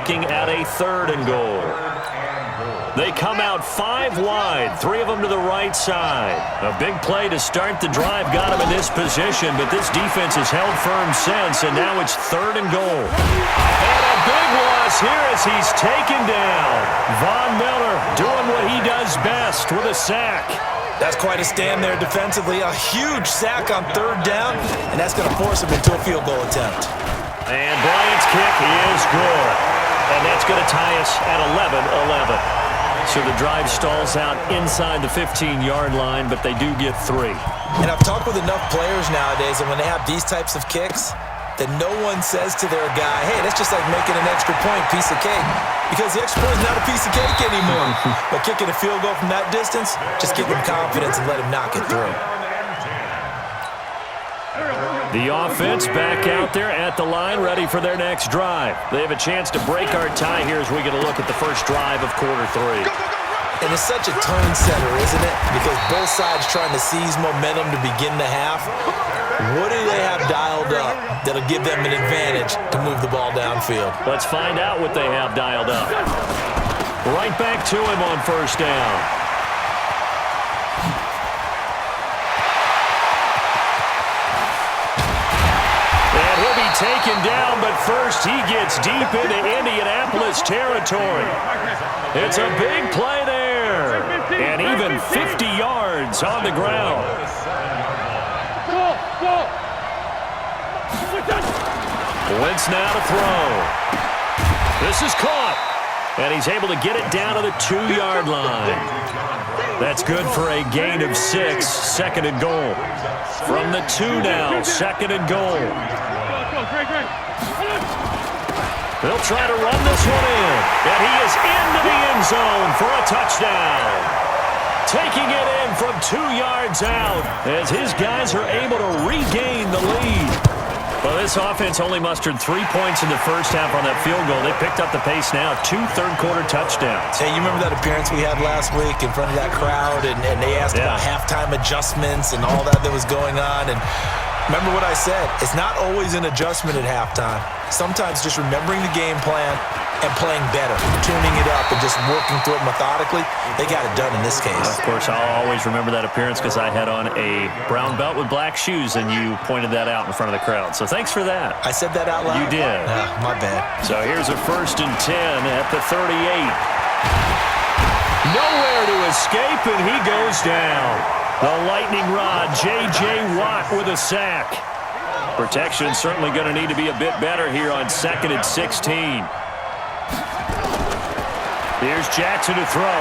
looking at a 3rd and goal. They come out 5 wide, 3 of them to the right side. A big play to start the drive got him in this position, but this defense has held firm since, and now it's 3rd and goal. And a big loss here as he's taken down. Von Miller doing what he does best with a sack. That's quite a stand there defensively. A huge sack on 3rd down, and that's going to force him into a field goal attempt. And Bryant's kick is good. And that's going to tie us at 11-11. So the drive stalls out inside the 15-yard line, but they do get 3. And I've talked with enough players nowadays, and when they have these types of kicks, that no one says to their guy, hey, that's just like making an extra point, piece of cake. Because the extra point is not a piece of cake anymore. But kicking a field goal from that distance, just give them confidence and let them knock it through. The offense back out there at the line, ready for their next drive. They have a chance to break our tie here as we get a look at the first drive of quarter 3. And it's such a tone setter, isn't it? Because both sides trying to seize momentum to begin the half. What do they have dialed up that'll give them an advantage to move the ball downfield? Let's find out what they have dialed up. Right back to him on 1st down. Taken down, but first he gets deep into Indianapolis territory. It's a big play there, and even 50 yards on the ground. Wentz now to throw. This is caught, and he's able to get it down to the 2-yard line. That's good for a gain of 6, 2nd and goal. From the 2 now, 2nd and goal. They'll try to run this one in, and he is into the end zone for a touchdown. Taking it in from 2 yards out as his guys are able to regain the lead. Well, this offense only mustered 3 points in the first half on that field goal. They picked up the pace now, 2 third-quarter touchdowns. Hey, you remember that appearance we had last week in front of that crowd, and they asked about halftime adjustments and all that was going on, and remember what I said, it's not always an adjustment at halftime. Sometimes just remembering the game plan and playing better, tuning it up and just working through it methodically. They got it done in this case. Of course, I'll always remember that appearance because I had on a brown belt with black shoes, and you pointed that out in front of the crowd. So thanks for that. I said that out loud? You did. My bad. So here's a 1st and 10 at the 38. Nowhere to escape, and he goes down. The lightning rod, J.J. Watt with a sack. Protection certainly going to need to be a bit better here on 2nd and 16. Here's Jackson to throw.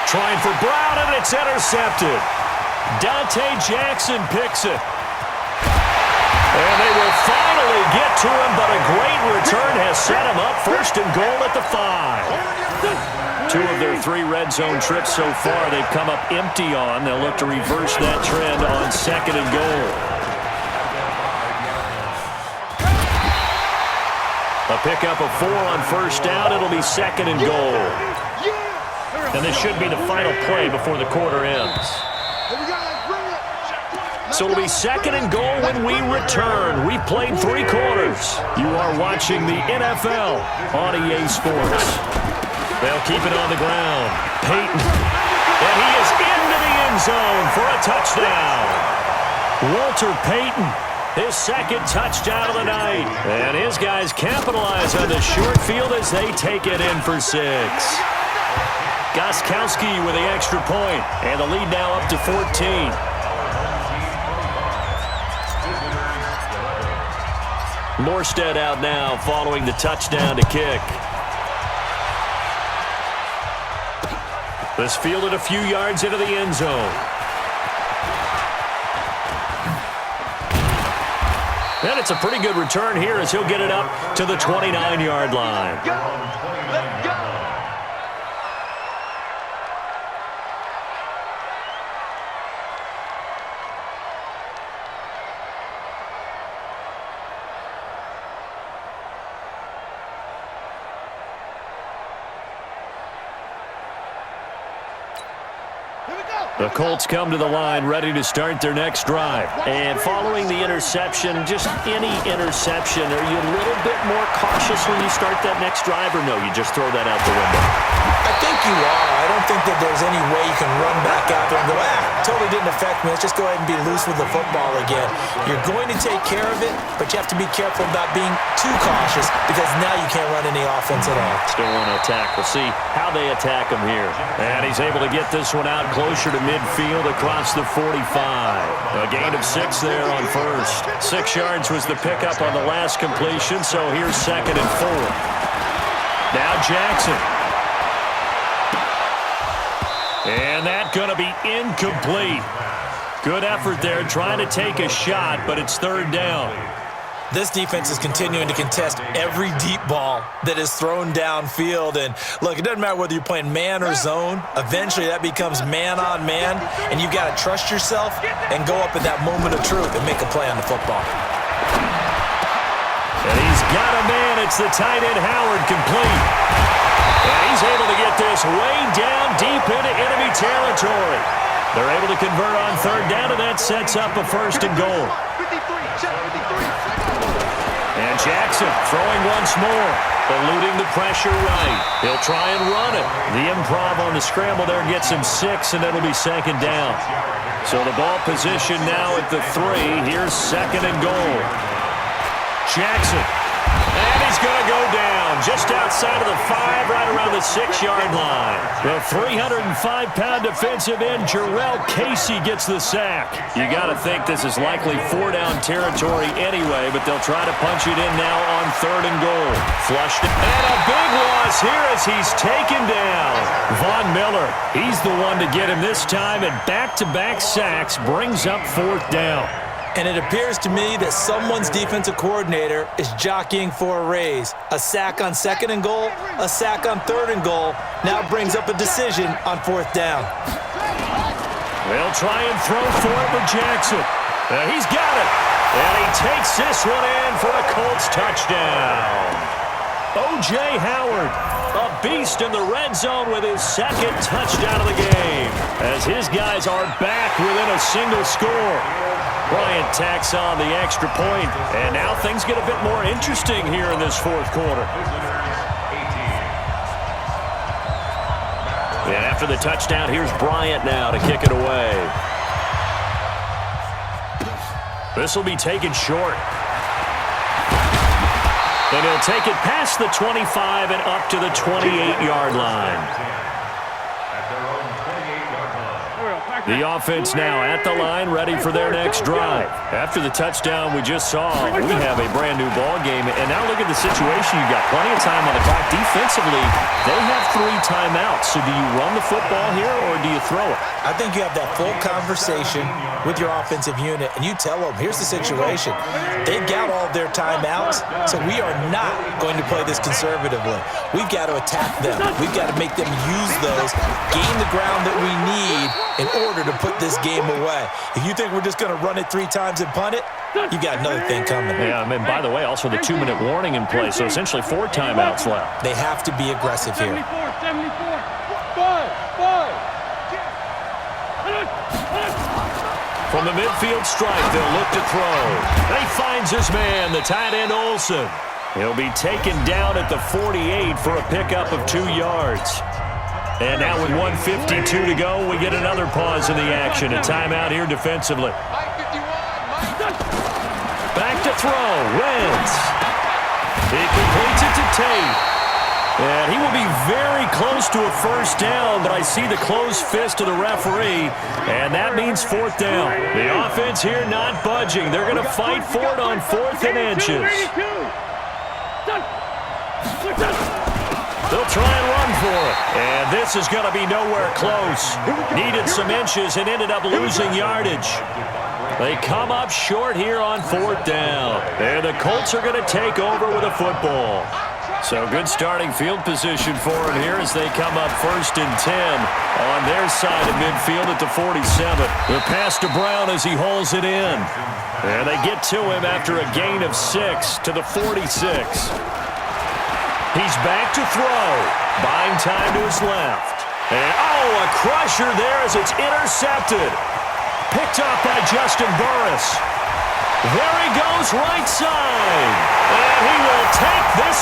Trying for Brown, and it's intercepted. Dante Jackson picks it. And they will finally get to him, but a great return has set him up 1st and goal at the 5. 2 of their 3 red zone trips so far they've come up empty on. They'll look to reverse that trend on 2nd and goal. A pickup of 4 on 1st down. It'll be 2nd and goal. And this should be the final play before the quarter ends. So it'll be 2nd and goal when we return. We played 3 quarters. You are watching the NFL on EA Sports. They'll keep it on the ground. Peyton. And he is into the end zone for a touchdown. Walter Payton, his 2nd touchdown of the night. And his guys capitalize on the short field as they take it in for 6. Gostkowski with the extra point, and the lead now up to 14. Morstead out now following the touchdown to kick. This fielded a few yards into the end zone. And it's a pretty good return here as he'll get it up to the 29-yard line. Let's go. Here we go. The Colts come to the line ready to start their next drive. And following the interception, just any interception, are you a little bit more cautious when you start that next drive, or no, you just throw that out the window? I think you are. I don't think that there's any way you can run back out there and go, totally didn't affect me. Let's just go ahead and be loose with the football again. You're going to take care of it, but you have to be careful about being too cautious because now you can't run any offense at all. Still want to attack. We'll see how they attack him here. And he's able to get this one out closer to midfield across the 45. A gain of 6 there on first. 6 yards was the pickup on the last completion, so here's 2nd and 4. Now Jackson. And that's going to be incomplete. Good effort there trying to take a shot, but it's 3rd down. This defense is continuing to contest every deep ball that is thrown downfield. And, look, it doesn't matter whether you're playing man or zone. Eventually that becomes man-on-man, and you've got to trust yourself and go up at that moment of truth and make a play on the football. And he's got a man. It's the tight end Howard, complete. And he's able to get this way down deep into enemy territory. They're able to convert on 3rd down, and that sets up a 1st and goal. And Jackson throwing once more, eluding the pressure right. He'll try and run it. The improv on the scramble there gets him 6, and it'll be 2nd down. So the ball position now at the 3. Here's 2nd and goal. Jackson. And he's going to go down just outside of the 5, right around the 6-yard line. The 305-pound defensive end, Jarrell Casey, gets the sack. You got to think this is likely 4-down territory anyway, but they'll try to punch it in now on 3rd and goal. Flushed it. And a big loss here as he's taken down. Von Miller, he's the one to get him this time, and back-to-back sacks brings up 4th down. And it appears to me that someone's defensive coordinator is jockeying for a raise. A sack on 2nd and goal, a sack on 3rd and goal. Now brings up a decision on 4th down. They'll try and throw for it with Jackson. He's got it. And he takes this one in for a Colts touchdown. O.J. Howard, a beast in the red zone with his 2nd touchdown of the game, as his guys are back within a single score. Bryant tacks on the extra point, and now things get a bit more interesting here in this 4th quarter. And after the touchdown, here's Bryant now to kick it away. This will be taken short. And he'll take it past the 25 and up to the 28-yard line. The offense now at the line, ready for their next drive. After the touchdown we just saw, we have a brand-new ball game. And now look at the situation. You've got plenty of time on the clock. Defensively, they have 3 timeouts. So do you run the football here or do you throw it? I think you have that full conversation with your offensive unit, and you tell them, here's the situation. They've got all of their timeouts, so we are not going to play this conservatively. We've got to attack them. We've got to make them use those, gain the ground that we need in order to put this game away. If you think we're just going to run it 3 times and punt it, you got another thing coming. Yeah, I mean, by the way, also the 2-minute warning in play, so essentially 4 timeouts left. They have to be aggressive here. 74. From the midfield stripe, they'll look to throw. He finds his man, the tight end Olsen. He'll be taken down at the 48 for a pickup of 2 yards. And now with 1:52 to go, we get another pause in the action. A timeout here defensively. Back to throw. Wentz. He completes it to Tate. And he will be very close to a 1st down, but I see the closed fist of the referee, and that means 4th down. The offense here not budging. They're going to fight for it on 4th and inches. They'll try and run for it. And this is going to be nowhere close. Needed some inches and ended up losing yardage. They come up short here on 4th down. And the Colts are going to take over with a football. So good starting field position for him here as they come up 1st and 10 on their side of midfield at the 47. The pass to Brown as he hauls it in. And they get to him after a gain of 6 to the 46. He's back to throw. Buying time to his left. And, oh, a crusher there as it's intercepted. Picked off by Justin Burris. There he goes right side. And he will take this